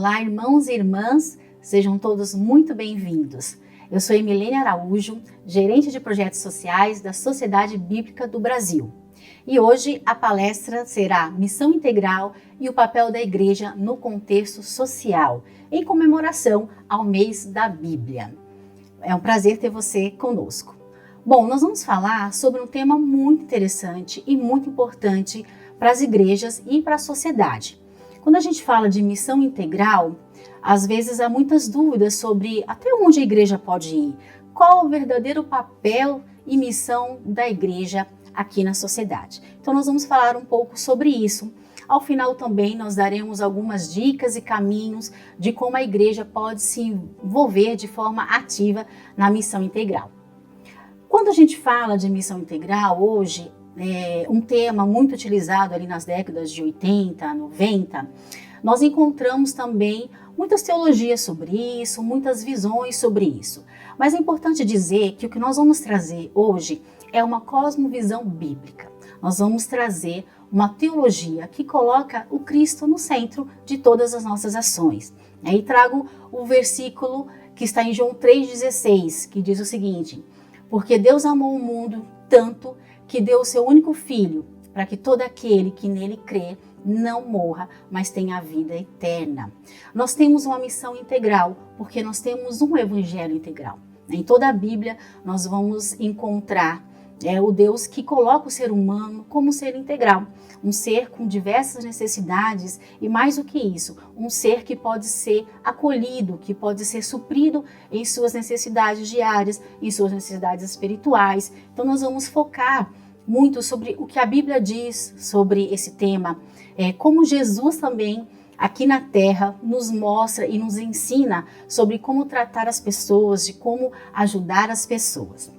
Olá, irmãos e irmãs, sejam todos muito bem-vindos. Eu sou Emilene Araújo, gerente de projetos sociais da Sociedade Bíblica do Brasil. E hoje a palestra será Missão Integral e o papel da Igreja no contexto social, em comemoração ao mês da Bíblia. É um prazer ter você conosco. Bom, nós vamos falar sobre um tema muito interessante e muito importante para as igrejas e para a sociedade. Quando a gente fala de missão integral, às vezes há muitas dúvidas sobre até onde a igreja pode ir, qual o verdadeiro papel e missão da igreja aqui na sociedade. Então nós vamos falar um pouco sobre isso. Ao final também nós daremos algumas dicas e caminhos de como a igreja pode se envolver de forma ativa na missão integral. Quando a gente fala de missão integral hoje, um tema muito utilizado ali nas décadas de 80, 90, nós encontramos também muitas teologias sobre isso, muitas visões sobre isso. Mas é importante dizer que o que nós vamos trazer hoje é uma cosmovisão bíblica. Nós vamos trazer uma teologia que coloca o Cristo no centro de todas as nossas ações. E trago o versículo que está em João 3,16, que diz o seguinte: porque Deus amou o mundo tanto que deu o seu único filho, para que todo aquele que nele crê não morra, mas tenha a vida eterna. Nós temos uma missão integral, porque nós temos um evangelho integral. Em toda a Bíblia nós vamos encontrar o Deus que coloca o ser humano como um ser integral, um ser com diversas necessidades e mais do que isso, um ser que pode ser acolhido, que pode ser suprido em suas necessidades diárias, em suas necessidades espirituais. Então nós vamos focar muito sobre o que a Bíblia diz sobre esse tema, como Jesus também aqui na Terra nos mostra e nos ensina sobre como tratar as pessoas, de como ajudar as pessoas.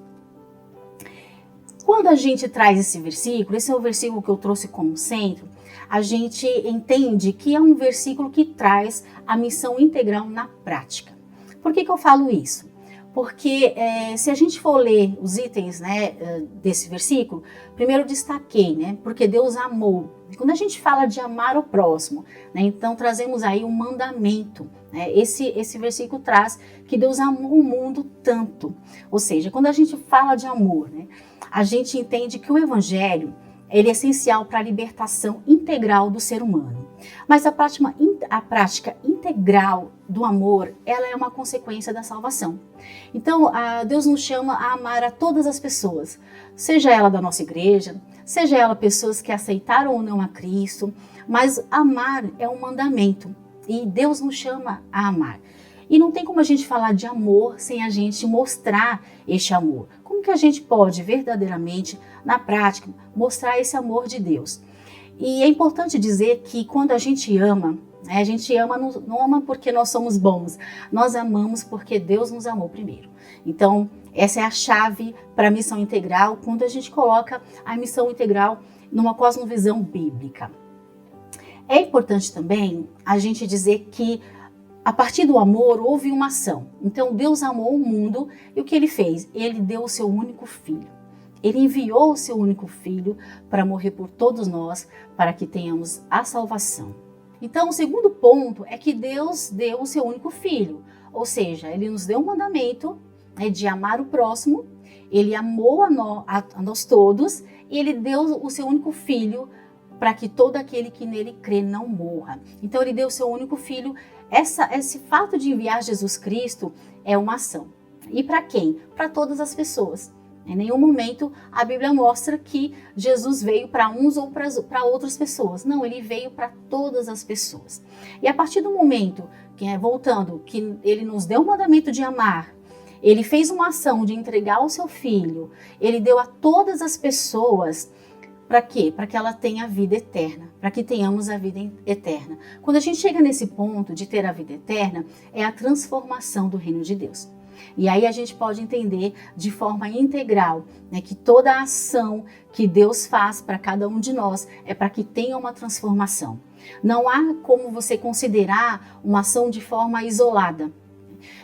Quando a gente traz esse versículo, esse é o versículo que eu trouxe como centro, a gente entende que é um versículo que traz a missão integral na prática. Por que eu falo isso? Porque se a gente for ler os itens desse versículo, primeiro eu destaquei, porque Deus amou. Quando a gente fala de amar o próximo, então trazemos aí um mandamento. Esse versículo traz que Deus amou o mundo tanto. Ou seja, quando a gente fala de amor, a gente entende que o evangelho ele é essencial para a libertação integral do ser humano. Mas a prática integral do amor, ela é uma consequência da salvação. Então, Deus nos chama a amar a todas as pessoas, seja ela da nossa igreja, seja ela pessoas que aceitaram ou não a Cristo, mas amar é um mandamento e Deus nos chama a amar. E não tem como a gente falar de amor sem a gente mostrar este amor. Como que a gente pode verdadeiramente, na prática, mostrar esse amor de Deus? E é importante dizer que quando a gente ama não ama porque nós somos bons, nós amamos porque Deus nos amou primeiro. Então, essa é a chave para a missão integral, quando a gente coloca a missão integral numa cosmovisão bíblica. É importante também a gente dizer que a partir do amor houve uma ação. Então Deus amou o mundo e o que ele fez? Ele deu o seu único filho. Ele enviou o seu único filho para morrer por todos nós, para que tenhamos a salvação. Então o segundo ponto é que Deus deu o seu único filho. Ou seja, ele nos deu um mandamento de amar o próximo, ele amou a nós todos e ele deu o seu único filho para que todo aquele que nele crê não morra. Então ele deu o seu único filho. Esse fato de enviar Jesus Cristo é uma ação. E para quem? Para todas as pessoas. Em nenhum momento a Bíblia mostra que Jesus veio para uns ou para outras pessoas. Não, ele veio para todas as pessoas. E a partir do momento, voltando, que ele nos deu o mandamento de amar, ele fez uma ação de entregar o seu filho, ele deu a todas as pessoas. Para quê? Para que ela tenha a vida eterna, para que tenhamos a vida eterna. Quando a gente chega nesse ponto de ter a vida eterna, é a transformação do reino de Deus. E aí a gente pode entender de forma integral que toda a ação que Deus faz para cada um de nós é para que tenha uma transformação. Não há como você considerar uma ação de forma isolada.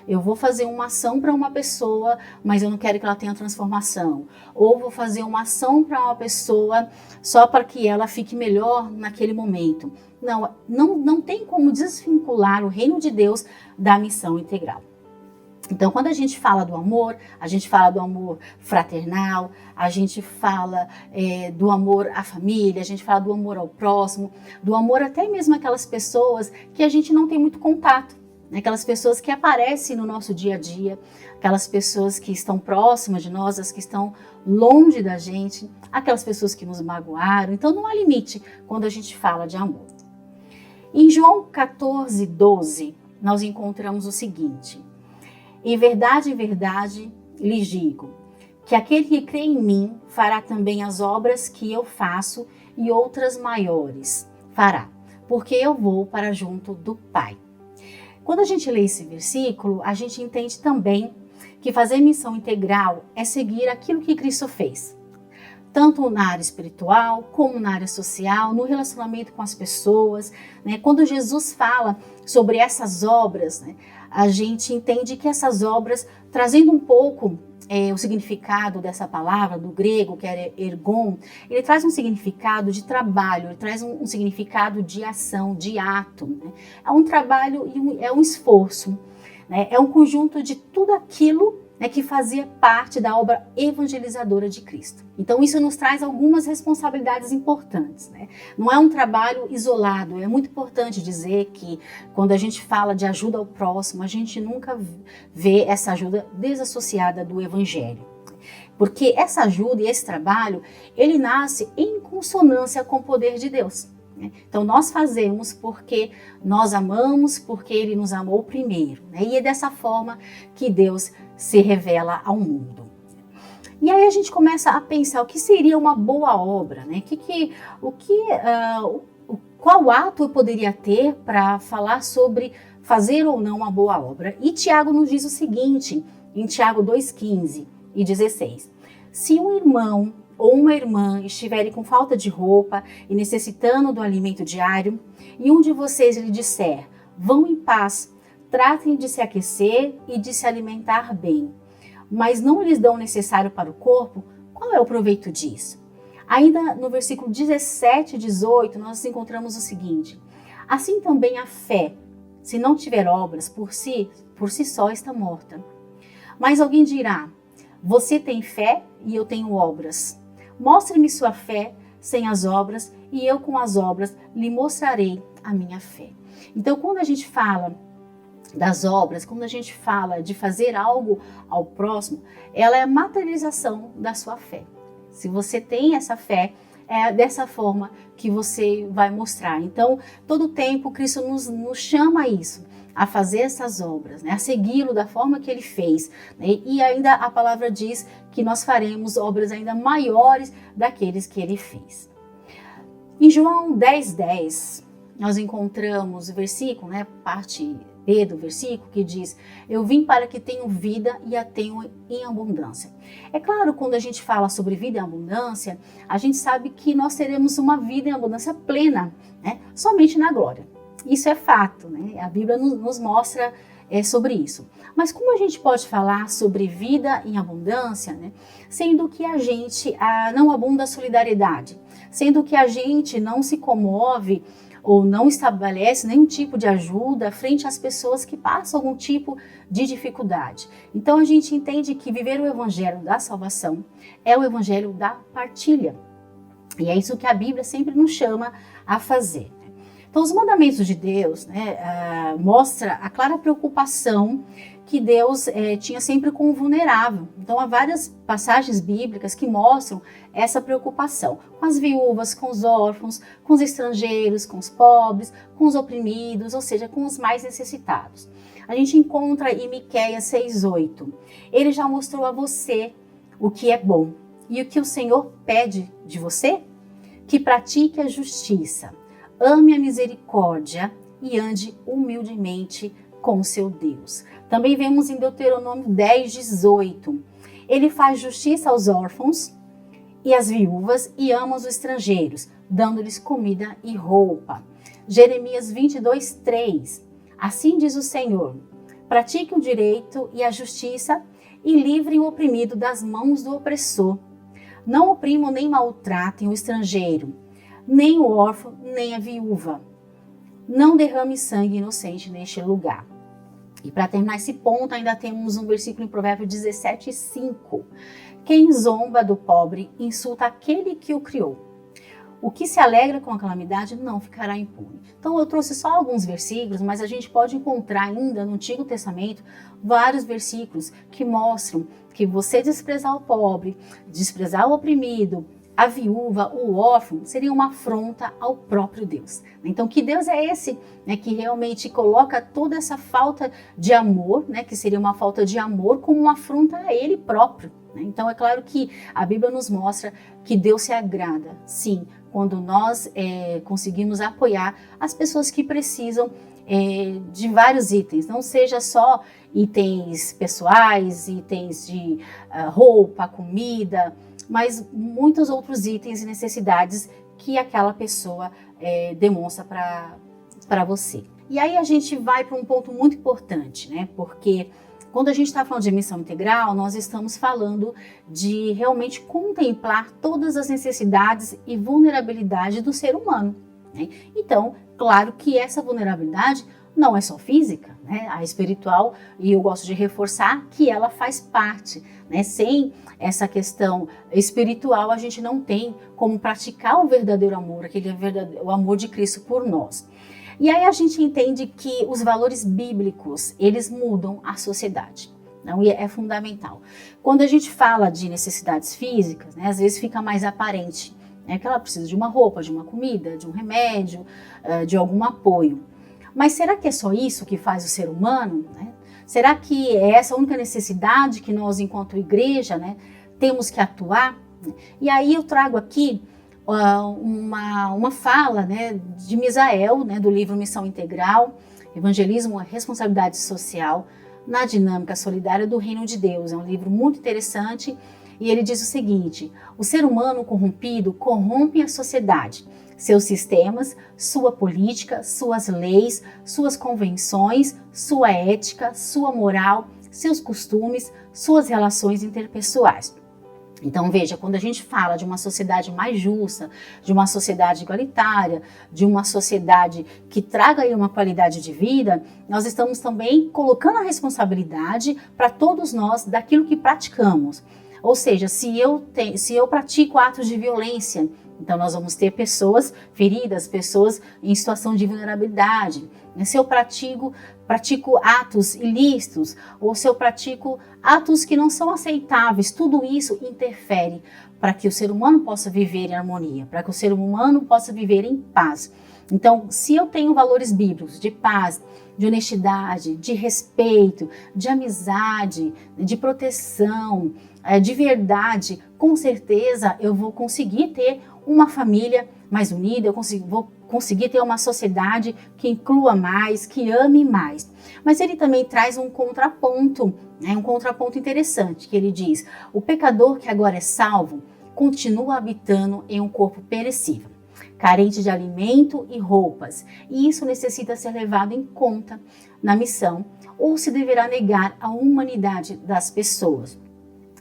Eu vou fazer uma ação para uma pessoa, mas eu não quero que ela tenha transformação. Ou vou fazer uma ação para uma pessoa só para que ela fique melhor naquele momento. Não tem como desvincular o reino de Deus da missão integral. Então, quando a gente fala do amor, a gente fala do amor fraternal, a gente fala do amor à família, a gente fala do amor ao próximo, do amor até mesmo àquelas pessoas que a gente não tem muito contato, né? Aquelas pessoas que aparecem no nosso dia a dia, aquelas pessoas que estão próximas de nós, as que estão longe da gente, aquelas pessoas que nos magoaram. Então, não há limite quando a gente fala de amor. Em João 14:12, nós encontramos o seguinte: em verdade, lhes digo, que aquele que crê em mim fará também as obras que eu faço e outras maiores fará, porque eu vou para junto do Pai. Quando a gente lê esse versículo, a gente entende também que fazer missão integral é seguir aquilo que Cristo fez, tanto na área espiritual, como na área social, no relacionamento com as pessoas, né? Quando Jesus fala sobre essas obras, né, a gente entende que essas obras, trazendo um pouco o significado dessa palavra, do grego, que era ergon, ele traz um significado de trabalho, ele traz um significado de ação, de ato, né? É um trabalho e é um esforço, né? É um conjunto de tudo aquilo, né, que fazia parte da obra evangelizadora de Cristo. Então isso nos traz algumas responsabilidades importantes, né? Não é um trabalho isolado. É muito importante dizer que quando a gente fala de ajuda ao próximo, a gente nunca vê essa ajuda desassociada do evangelho. Porque essa ajuda e esse trabalho, ele nasce em consonância com o poder de Deus. Então nós fazemos porque nós amamos, porque Ele nos amou primeiro, né? E é dessa forma que Deus se revela ao mundo. E aí a gente começa a pensar o que seria uma boa obra, né? Qual ato eu poderia ter para falar sobre fazer ou não uma boa obra? E Tiago nos diz o seguinte, em Tiago 2:15 e 16: se um irmão ou uma irmã estiverem com falta de roupa e necessitando do alimento diário, e um de vocês lhe disser, vão em paz, tratem de se aquecer e de se alimentar bem, mas não lhes dão o necessário para o corpo, qual é o proveito disso? Ainda no versículo 17 e 18, nós encontramos o seguinte: assim também a fé, se não tiver obras, por si só está morta. Mas alguém dirá, você tem fé e eu tenho obras. Mostre-me sua fé sem as obras, e eu com as obras lhe mostrarei a minha fé. Então, quando a gente fala das obras, quando a gente fala de fazer algo ao próximo, ela é a materialização da sua fé. Se você tem essa fé, é dessa forma que você vai mostrar. Então, todo tempo, Cristo nos chama a isso, a fazer essas obras, né? A segui-lo da forma que ele fez, né? E ainda a palavra diz que nós faremos obras ainda maiores daqueles que ele fez. Em João 10:10, nós encontramos o versículo, né, parte B do versículo, que diz, eu vim para que tenham vida e a tenham em abundância. É claro, quando a gente fala sobre vida em abundância, a gente sabe que nós teremos uma vida em abundância plena, né, somente na glória. Isso é fato, né? A Bíblia nos mostra sobre isso. Mas como a gente pode falar sobre vida em abundância, né? Sendo que a gente não abunda a solidariedade, sendo que a gente não se comove ou não estabelece nenhum tipo de ajuda frente às pessoas que passam algum tipo de dificuldade. Então a gente entende que viver o evangelho da salvação é o evangelho da partilha. E é isso que a Bíblia sempre nos chama a fazer. Então, os mandamentos de Deus, né, mostra a clara preocupação que Deus tinha sempre com o vulnerável. Então, há várias passagens bíblicas que mostram essa preocupação com as viúvas, com os órfãos, com os estrangeiros, com os pobres, com os oprimidos, ou seja, com os mais necessitados. A gente encontra em Miqueias 6:8. Ele já mostrou a você o que é bom. E o que o Senhor pede de você? Que pratique a justiça, ame a misericórdia e ande humildemente com seu Deus. Também vemos em Deuteronômio 10:18. Ele faz justiça aos órfãos e às viúvas e ama os estrangeiros, dando-lhes comida e roupa. Jeremias 22:3. Assim diz o Senhor, Pratique o direito e a justiça e livrem o oprimido das mãos do opressor. Não oprimam nem maltratem o estrangeiro, nem o órfão, nem a viúva. Não derrame sangue inocente neste lugar. E para terminar esse ponto, ainda temos um versículo em Provérbios 17:5. Quem zomba do pobre insulta aquele que o criou. O que se alegra com a calamidade não ficará impune. Então eu trouxe só alguns versículos, mas a gente pode encontrar ainda no Antigo Testamento vários versículos que mostram que você desprezar o pobre, desprezar o oprimido, a viúva, o órfão, seria uma afronta ao próprio Deus. Então, que Deus é esse, né, que realmente coloca toda essa falta de amor, né, que seria uma falta de amor, como uma afronta a Ele próprio, né? Então, é claro que a Bíblia nos mostra que Deus se agrada, sim, quando nós conseguimos apoiar as pessoas que precisam de vários itens, não seja só itens pessoais, itens de roupa, comida, mas muitos outros itens e necessidades que aquela pessoa demonstra para você. E aí a gente vai para um ponto muito importante, né? Porque quando a gente está falando de missão integral, nós estamos falando de realmente contemplar todas as necessidades e vulnerabilidade do ser humano, né? Então, claro que essa vulnerabilidade não é só física, né? A espiritual, e eu gosto de reforçar que ela faz parte, né? Sem essa questão espiritual, a gente não tem como praticar o verdadeiro amor, o amor de Cristo por nós. E aí a gente entende que os valores bíblicos, eles mudam a sociedade. Não, e é fundamental. Quando a gente fala de necessidades físicas, né, às vezes fica mais aparente, né, que ela precisa de uma roupa, de uma comida, de um remédio, de algum apoio. Mas será que é só isso que faz o ser humano, né? Será que é essa a única necessidade que nós, enquanto igreja, né, temos que atuar? E aí eu trago aqui uma fala, né, de Misael, né, do livro Missão Integral, Evangelismo e Responsabilidade Social na Dinâmica Solidária do Reino de Deus. É um livro muito interessante e ele diz o seguinte: o ser humano corrompido corrompe a sociedade, seus sistemas, sua política, suas leis, suas convenções, sua ética, sua moral, seus costumes, suas relações interpessoais. Então veja, quando a gente fala de uma sociedade mais justa, de uma sociedade igualitária, de uma sociedade que traga aí uma qualidade de vida, nós estamos também colocando a responsabilidade para todos nós daquilo que praticamos. Ou seja, se eu pratico atos de violência, então nós vamos ter pessoas feridas, pessoas em situação de vulnerabilidade. Se eu pratico atos ilícitos, ou se eu pratico atos que não são aceitáveis, tudo isso interfere para que o ser humano possa viver em harmonia, para que o ser humano possa viver em paz. Então, se eu tenho valores bíblicos de paz, de honestidade, de respeito, de amizade, de proteção, de verdade, com certeza eu vou conseguir ter uma família mais unida, vou conseguir ter uma sociedade que inclua mais, que ame mais. Mas ele também traz um contraponto, né, um contraponto interessante, que ele diz: o pecador que agora é salvo continua habitando em um corpo perecível, carente de alimento e roupas, e isso necessita ser levado em conta na missão, ou se deverá negar a humanidade das pessoas.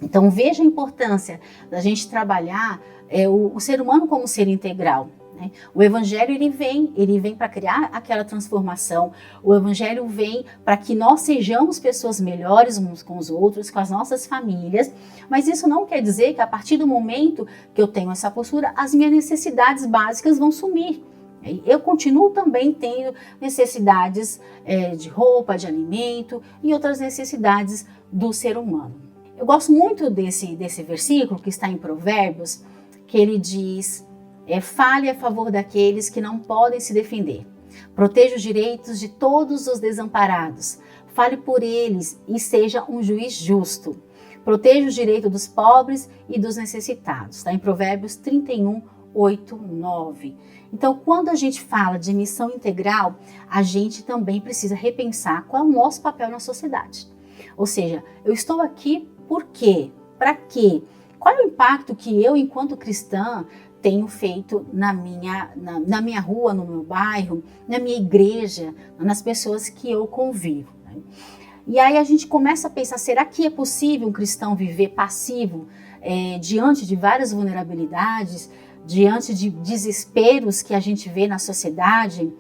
Então veja a importância da gente trabalhar o ser humano como ser integral, né? O Evangelho ele vem para criar aquela transformação. O Evangelho vem para que nós sejamos pessoas melhores uns com os outros, com as nossas famílias, mas isso não quer dizer que a partir do momento que eu tenho essa postura, as minhas necessidades básicas vão sumir. Eu continuo também tendo necessidades de roupa, de alimento e outras necessidades do ser humano. Eu gosto muito desse versículo que está em Provérbios, que ele diz: fale a favor daqueles que não podem se defender. Proteja os direitos de todos os desamparados. Fale por eles e seja um juiz justo. Proteja os direitos dos pobres e dos necessitados. Está em Provérbios 31, 8, 9. Então, quando a gente fala de missão integral, a gente também precisa repensar qual é o nosso papel na sociedade. Ou seja, eu estou aqui por quê? Para quê? Qual é o impacto que eu, enquanto cristã, tenho feito na minha rua, no meu bairro, na minha igreja, nas pessoas que eu convivo, né? E aí a gente começa a pensar, será que é possível um cristão viver passivo diante de várias vulnerabilidades, diante de desesperos que a gente vê na sociedade?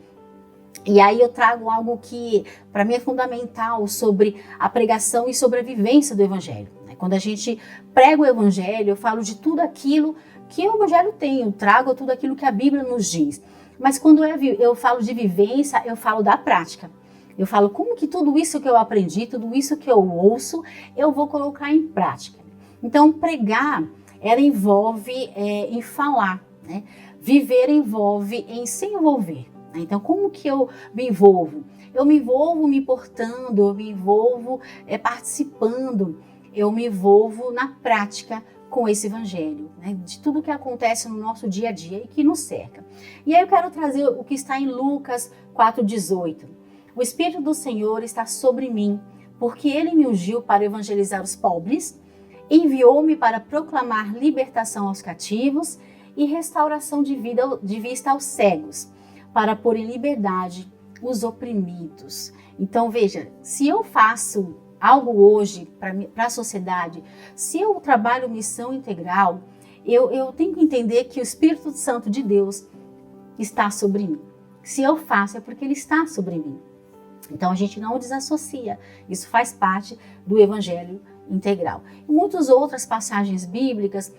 E aí eu trago algo que para mim é fundamental sobre a pregação e sobre a vivência do Evangelho. Quando a gente prega o Evangelho, eu falo de tudo aquilo que o Evangelho tem, eu trago tudo aquilo que a Bíblia nos diz. Mas quando eu falo de vivência, eu falo da prática. Eu falo como que tudo isso que eu aprendi, tudo isso que eu ouço, eu vou colocar em prática. Então, pregar, ela envolve em falar, né? Viver envolve em se envolver. Então, como que eu me envolvo? Eu me envolvo me portando, eu me envolvo participando, eu me envolvo na prática com esse evangelho, né? De tudo que acontece no nosso dia a dia e que nos cerca. E aí eu quero trazer o que está em Lucas 4,18. O Espírito do Senhor está sobre mim, porque Ele me ungiu para evangelizar os pobres, enviou-me para proclamar libertação aos cativos e restauração de vista aos cegos, para pôr em liberdade os oprimidos. Então veja, se eu faço algo hoje para a sociedade, se eu trabalho missão integral, eu tenho que entender que o Espírito Santo de Deus está sobre mim. Se eu faço é porque Ele está sobre mim. Então a gente não desassocia, isso faz parte do Evangelho integral. E muitas outras passagens bíblicas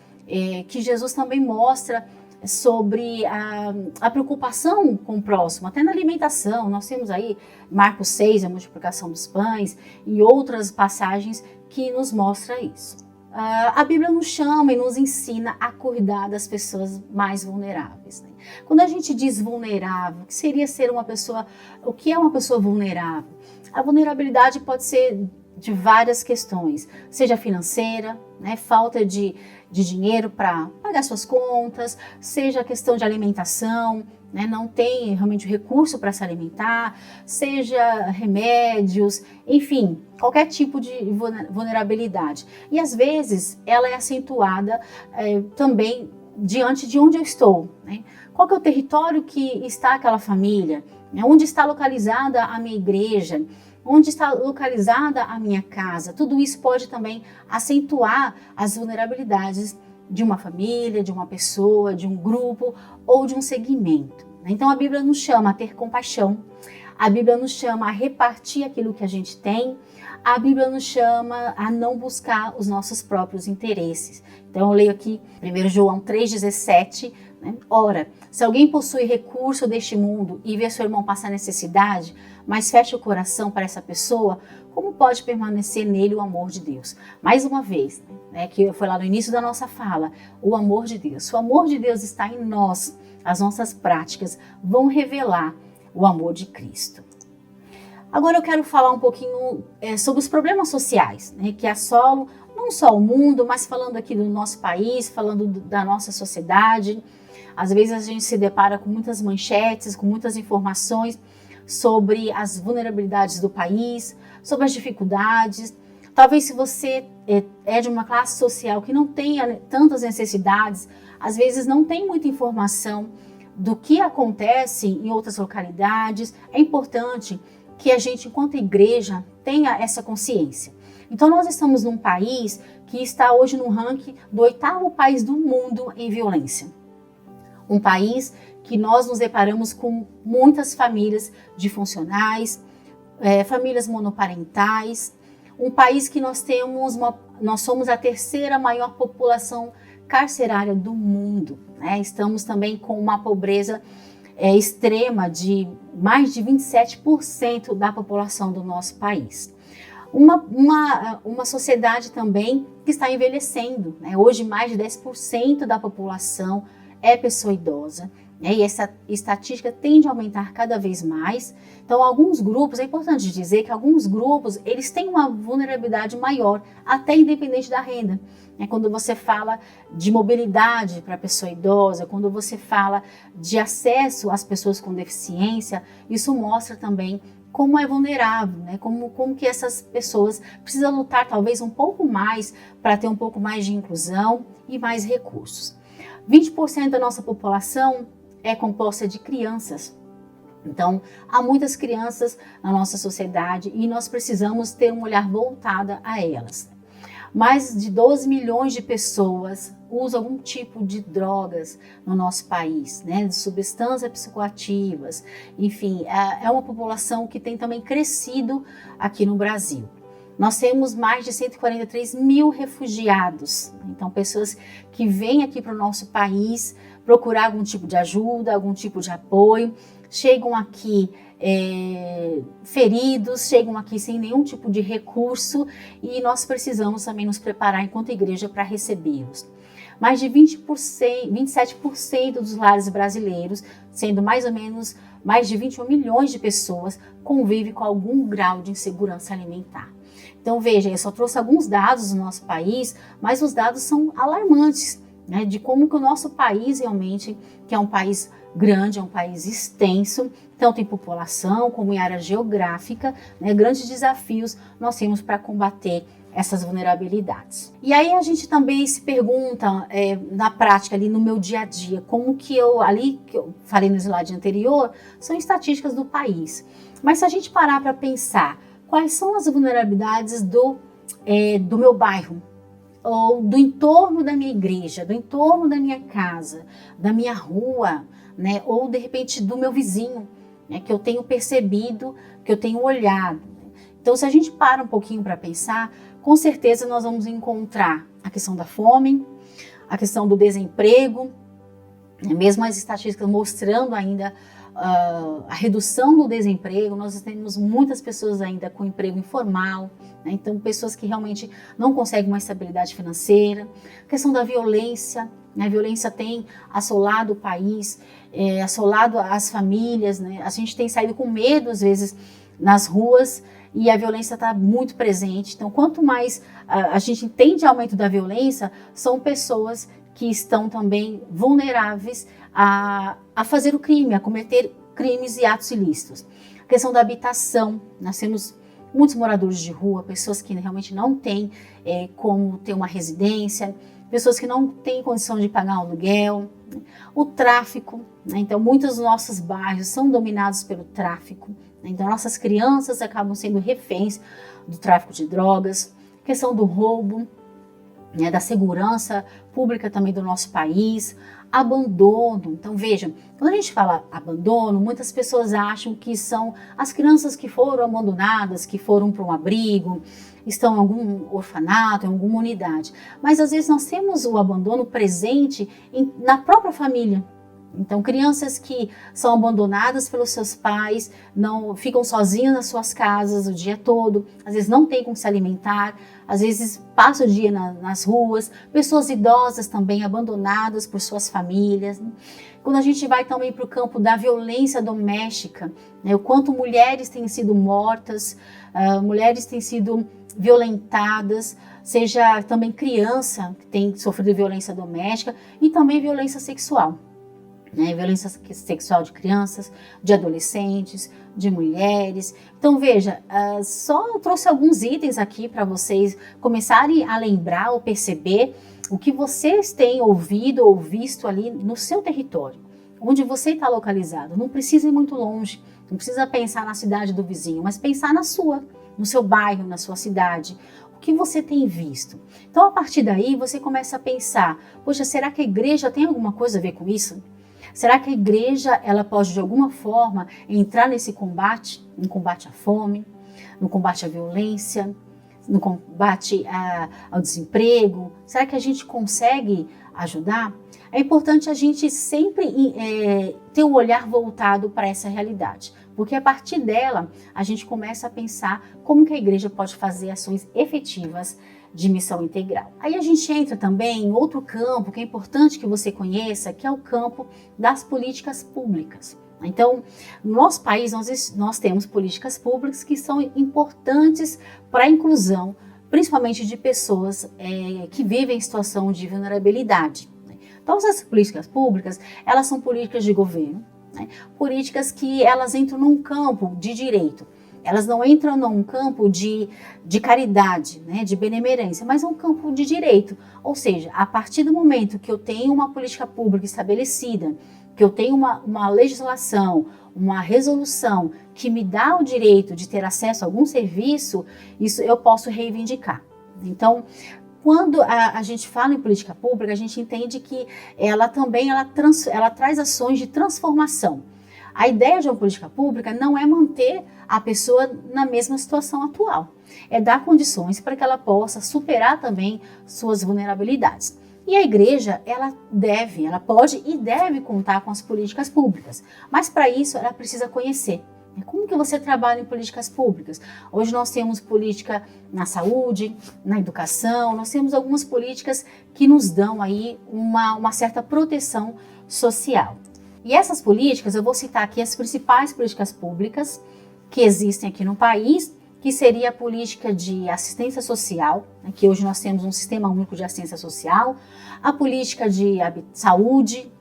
que Jesus também mostra sobre a preocupação com o próximo, até na alimentação. Nós temos aí Marcos 6, a multiplicação dos pães, e outras passagens que nos mostra isso. A Bíblia nos chama e nos ensina a cuidar das pessoas mais vulneráveis, né? Quando a gente diz vulnerável, o que seria ser uma pessoa, o que é uma pessoa vulnerável? A vulnerabilidade pode ser de várias questões, seja financeira, né, falta de dinheiro para pagar suas contas, seja a questão de alimentação, né, não tem realmente recurso para se alimentar, seja remédios, enfim, qualquer tipo de vulnerabilidade. E às vezes ela é acentuada também diante de onde eu estou, né? Qual que é o território que está aquela família? Onde está localizada a minha igreja? Onde está localizada a minha casa? Tudo isso pode também acentuar as vulnerabilidades de uma família, de uma pessoa, de um grupo ou de um segmento. Então a Bíblia nos chama a ter compaixão, a Bíblia nos chama a repartir aquilo que a gente tem, a Bíblia nos chama a não buscar os nossos próprios interesses. Então eu leio aqui 1 João 3,17, né? Ora, se alguém possui recurso deste mundo e vê seu irmão passar necessidade, mas fecha o coração para essa pessoa, como pode permanecer nele o amor de Deus? Mais uma vez, né, que foi lá no início da nossa fala, o amor de Deus. Se o amor de Deus está em nós, as nossas práticas vão revelar o amor de Cristo. Agora eu quero falar um pouquinho sobre os problemas sociais, né, que assolam não só o mundo, mas falando aqui do nosso país, falando da nossa sociedade. Às vezes a gente se depara com muitas manchetes, com muitas informações sobre as vulnerabilidades do país, sobre as dificuldades. Talvez se você é de uma classe social que não tenha tantas necessidades, às vezes não tem muita informação do que acontece em outras localidades. É importante que a gente, enquanto igreja, tenha essa consciência. Então nós estamos num país que está hoje no ranking do 8º país do mundo em violência. Um país que nós nos deparamos com muitas famílias disfuncionais, famílias monoparentais, um país que nós somos a 3ª maior população carcerária do mundo, né? Estamos também com uma pobreza extrema de mais de 27% da população do nosso país. Uma sociedade também que está envelhecendo, né? Hoje mais de 10% da população é pessoa idosa, né? E essa estatística tende a aumentar cada vez mais. Então alguns grupos, é importante dizer que alguns grupos eles têm uma vulnerabilidade maior, até independente da renda. Quando você fala de mobilidade para a pessoa idosa, quando você fala de acesso às pessoas com deficiência, isso mostra também como é vulnerável, né? Como que essas pessoas precisam lutar talvez um pouco mais para ter um pouco mais de inclusão e mais recursos. 20% da nossa população é composta de crianças. Então, há muitas crianças na nossa sociedade e nós precisamos ter um olhar voltado a elas. Mais de 12 milhões de pessoas usam algum tipo de drogas no nosso país, né? De substâncias psicoativas. Enfim, é uma população que tem também crescido aqui no Brasil. Nós temos mais de 143 mil refugiados, então pessoas que vêm aqui para o nosso país procurar algum tipo de ajuda, algum tipo de apoio, chegam aqui feridos, chegam aqui sem nenhum tipo de recurso e nós precisamos também nos preparar enquanto igreja para recebê-los. Mais de 27% dos lares brasileiros, sendo mais ou menos mais de 21 milhões de pessoas, convivem com algum grau de insegurança alimentar. Então veja, eu só trouxe alguns dados do nosso país, mas os dados são alarmantes, né, de como que o nosso país realmente, que é um país grande, é um país extenso, tanto em população como em área geográfica, né, grandes desafios nós temos para combater essas vulnerabilidades. E aí a gente também se pergunta, na prática ali no meu dia a dia, como que que eu falei no slide anterior, são estatísticas do país. Mas se a gente parar para pensar, quais são as vulnerabilidades do meu bairro, ou do entorno da minha igreja, do entorno da minha casa, da minha rua, né? Ou de repente do meu vizinho, né? Que eu tenho percebido, que eu tenho olhado. Então, se a gente para um pouquinho para pensar, com certeza nós vamos encontrar a questão da fome, a questão do desemprego, né? Mesmo as estatísticas mostrando ainda a redução do desemprego, nós temos muitas pessoas ainda com emprego informal, né? Então pessoas que realmente não conseguem uma estabilidade financeira. A questão da violência, né? A violência tem assolado o país, assolado as famílias, né? A gente tem saído com medo às vezes nas ruas e a violência está muito presente. Então quanto mais a gente entende o aumento da violência, são pessoas que estão também vulneráveis a fazer o crime, a cometer crimes e atos ilícitos. A questão da habitação, nós temos muitos moradores de rua, pessoas que realmente não têm como ter uma residência, pessoas que não têm condição de pagar um aluguel, né? O tráfico, né? Então muitos dos nossos bairros são dominados pelo tráfico, né? Então nossas crianças acabam sendo reféns do tráfico de drogas, a questão do roubo, né? Da segurança pública também do nosso país, abandono. Então vejam, quando a gente fala abandono, muitas pessoas acham que são as crianças que foram abandonadas, que foram para um abrigo, estão em algum orfanato, em alguma unidade. Mas às vezes nós temos o abandono presente na própria família. Então, crianças que são abandonadas pelos seus pais, não ficam sozinhas nas suas casas o dia todo, às vezes não têm como se alimentar, às vezes passam o dia nas ruas, pessoas idosas também abandonadas por suas famílias. Né? Quando a gente vai também para o campo da violência doméstica, né, o quanto mulheres têm sido mortas, mulheres têm sido violentadas, seja também criança que tem sofrido violência doméstica e também violência sexual. Né, violência sexual de crianças, de adolescentes, de mulheres. Então veja, só trouxe alguns itens aqui para vocês começarem a lembrar ou perceber o que vocês têm ouvido ou visto ali no seu território, onde você está localizado. Não precisa ir muito longe, não precisa pensar na cidade do vizinho, mas pensar na sua, no seu bairro, na sua cidade. O que você tem visto? Então a partir daí você começa a pensar, poxa, será que a igreja tem alguma coisa a ver com isso? Será que a igreja ela pode de alguma forma entrar nesse combate, no combate à fome, no combate à violência, no combate ao desemprego? Será que a gente consegue ajudar? É importante a gente sempre ter um olhar voltado para essa realidade, porque a partir dela a gente começa a pensar como que a igreja pode fazer ações efetivas de missão integral. Aí a gente entra também em outro campo que é importante que você conheça, que é o campo das políticas públicas. Então, no nosso país nós temos políticas públicas que são importantes para a inclusão, principalmente de pessoas que vivem em situação de vulnerabilidade. Então, essas políticas públicas, elas são políticas de governo, né? Políticas que elas entram num campo de direito. Elas não entram num campo de caridade, né, de benemerência, mas é um campo de direito. Ou seja, a partir do momento que eu tenho uma política pública estabelecida, que eu tenho uma legislação, uma resolução que me dá o direito de ter acesso a algum serviço, isso eu posso reivindicar. Então, quando a gente fala em política pública, a gente entende que ela também ela traz ações de transformação. A ideia de uma política pública não é manter a pessoa na mesma situação atual, é dar condições para que ela possa superar também suas vulnerabilidades. E a igreja, ela pode e deve contar com as políticas públicas, mas para isso ela precisa conhecer. Como que você trabalha em políticas públicas? Hoje nós temos política na saúde, na educação, nós temos algumas políticas que nos dão aí uma certa proteção social. E essas políticas, eu vou citar aqui as principais políticas públicas que existem aqui no país, que seria a política de assistência social, que hoje nós temos um sistema único de assistência social, a política de saúde,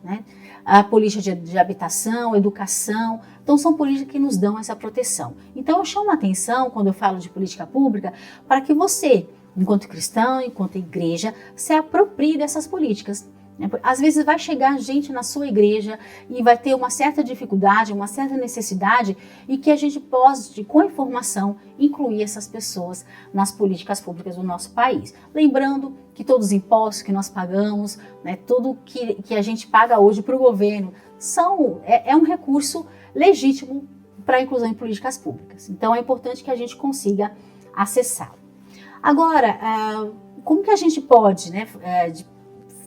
a política de habitação, educação. Então são políticas que nos dão essa proteção. Então eu chamo a atenção, quando eu falo de política pública, para que você, enquanto cristão, enquanto igreja, se aproprie dessas políticas. Às vezes vai chegar gente na sua igreja e vai ter uma certa dificuldade, uma certa necessidade, e que a gente pode, com informação, incluir essas pessoas nas políticas públicas do nosso país. Lembrando que todos os impostos que nós pagamos, tudo que a gente paga hoje para o governo, é um recurso legítimo para a inclusão em políticas públicas. Então é importante que a gente consiga acessá-lo. Agora, como que a gente pode,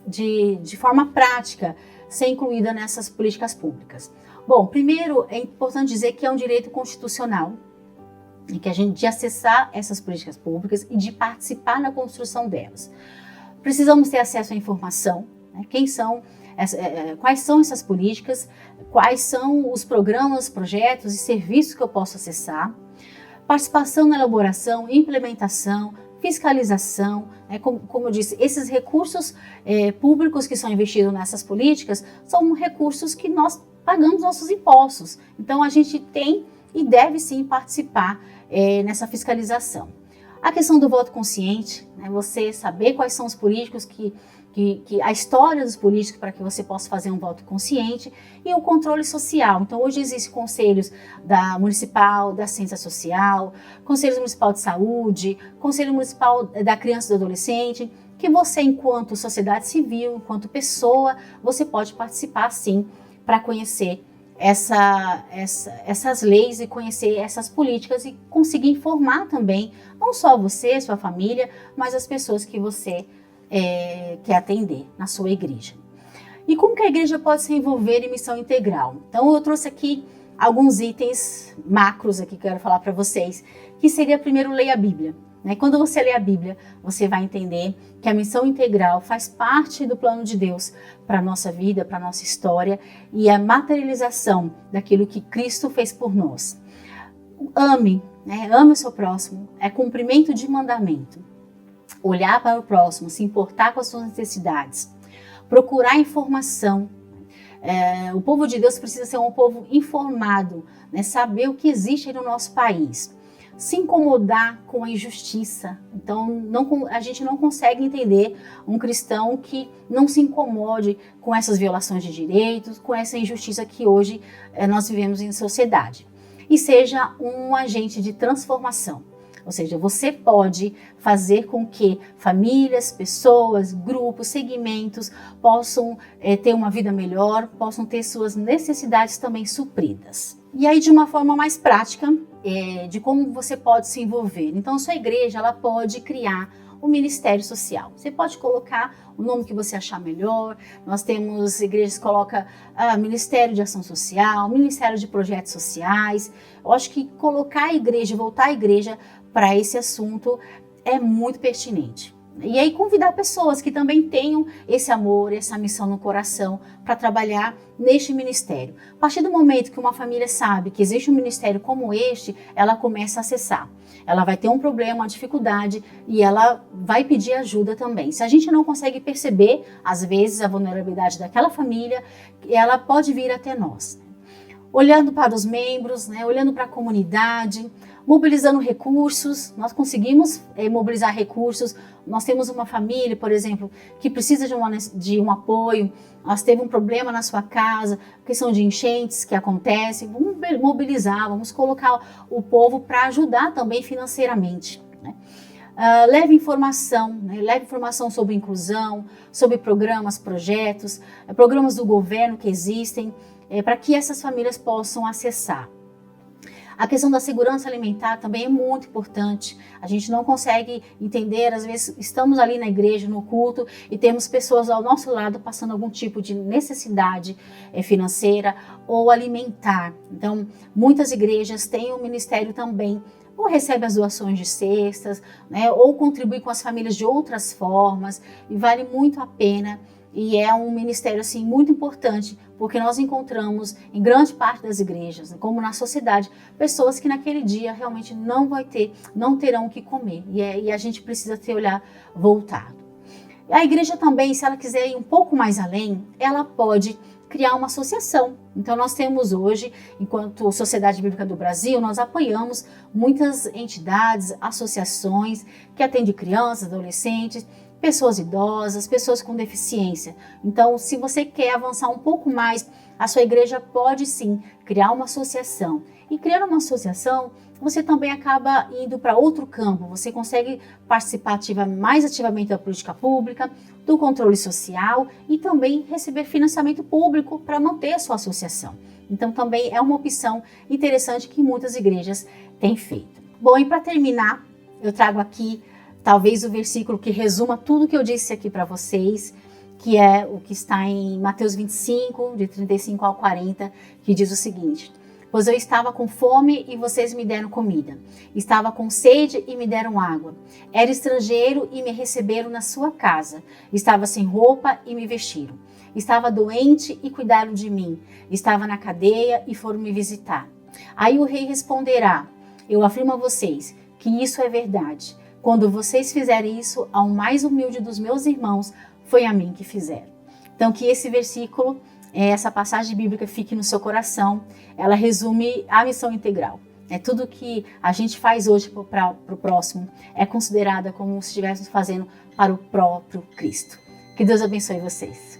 de forma prática, ser incluída nessas políticas públicas? Bom, primeiro é importante dizer que é um direito constitucional e que a gente de acessar essas políticas públicas e de participar na construção delas. Precisamos ter acesso à informação, quais são essas políticas, quais são os programas, projetos e serviços que eu posso acessar, participação na elaboração, implementação, fiscalização, como eu disse, esses recursos públicos que são investidos nessas políticas são recursos que nós pagamos nossos impostos. Então a gente tem e deve sim participar nessa fiscalização. A questão do voto consciente, você saber quais são os políticos a história dos políticos para que você possa fazer um voto consciente, e o controle social. Então hoje existem conselhos da municipal, da ciência social, conselho municipal de saúde, conselho municipal da criança e do adolescente, que você, enquanto sociedade civil, enquanto pessoa, você pode participar sim para conhecer essas leis e conhecer essas políticas e conseguir informar também, não só você, sua família, mas as pessoas que você quer atender na sua igreja. E como que a igreja pode se envolver em missão integral? Então eu trouxe aqui alguns itens macros aqui que eu quero falar para vocês, que seria primeiro ler a Bíblia. Quando você lê a Bíblia, você vai entender que a missão integral faz parte do plano de Deus para a nossa vida, para a nossa história, e a materialização daquilo que Cristo fez por nós. Ame o seu próximo, é cumprimento de mandamento. Olhar para o próximo, se importar com as suas necessidades, procurar informação. O povo de Deus precisa ser um povo informado, saber o que existe no nosso país. Se incomodar com a injustiça. Então, a gente não consegue entender um cristão que não se incomode com essas violações de direitos, com essa injustiça que hoje nós vivemos em sociedade. E seja um agente de transformação. Ou seja, você pode fazer com que famílias, pessoas, grupos, segmentos possam ter uma vida melhor, possam ter suas necessidades também supridas. E aí, de uma forma mais prática, de como você pode se envolver. Então, a sua igreja ela pode criar um ministério social. Você pode colocar o nome que você achar melhor. Nós temos igrejas que colocam Ministério de Ação Social, Ministério de Projetos Sociais. Eu acho que colocar a igreja, voltar a igreja para esse assunto é muito pertinente. E aí convidar pessoas que também tenham esse amor, essa missão no coração para trabalhar neste ministério. A partir do momento que uma família sabe que existe um ministério como este, ela começa a acessar. Ela vai ter um problema, uma dificuldade e ela vai pedir ajuda também. Se a gente não consegue perceber, às vezes, a vulnerabilidade daquela família, ela pode vir até nós. Olhando para os membros, olhando para a comunidade, mobilizando recursos, nós conseguimos mobilizar recursos. Nós temos uma família, por exemplo, que precisa de um apoio, nós teve um problema na sua casa, questão de enchentes que acontecem, vamos mobilizar, vamos colocar o povo para ajudar também financeiramente, né? Leve informação, né? Leve informação sobre inclusão, sobre programas, projetos, programas do governo que existem, para que essas famílias possam acessar. A questão da segurança alimentar também é muito importante. A gente não consegue entender, às vezes estamos ali na igreja, no culto, e temos pessoas ao nosso lado passando algum tipo de necessidade financeira ou alimentar. Então, muitas igrejas têm um ministério também, ou recebe as doações de cestas, né, ou contribui com as famílias de outras formas, e vale muito a pena. E é um ministério assim muito importante, porque nós encontramos em grande parte das igrejas, como na sociedade, pessoas que naquele dia realmente não terão o que comer. E a gente precisa ter o olhar voltado. A igreja também, se ela quiser ir um pouco mais além, ela pode criar uma associação. Então nós temos hoje, enquanto Sociedade Bíblica do Brasil, nós apoiamos muitas entidades, associações que atendem crianças, adolescentes, pessoas idosas, pessoas com deficiência. Então, se você quer avançar um pouco mais, a sua igreja pode sim criar uma associação. E criando uma associação, você também acaba indo para outro campo. Você consegue participar mais ativamente da política pública, do controle social e também receber financiamento público para manter a sua associação. Então, também é uma opção interessante que muitas igrejas têm feito. Bom, e para terminar, eu trago aqui talvez o versículo que resuma tudo que eu disse aqui para vocês, que é o que está em Mateus 25, de 35 ao 40, que diz o seguinte: pois eu estava com fome e vocês me deram comida, estava com sede e me deram água, era estrangeiro e me receberam na sua casa, estava sem roupa e me vestiram, estava doente e cuidaram de mim, estava na cadeia e foram me visitar. Aí o rei responderá: eu afirmo a vocês que isso é verdade. Quando vocês fizerem isso ao mais humilde dos meus irmãos, foi a mim que fizeram. Então, que esse versículo, essa passagem bíblica fique no seu coração. Ela resume a missão integral. Tudo que a gente faz hoje para o próximo é considerada como se estivéssemos fazendo para o próprio Cristo. Que Deus abençoe vocês.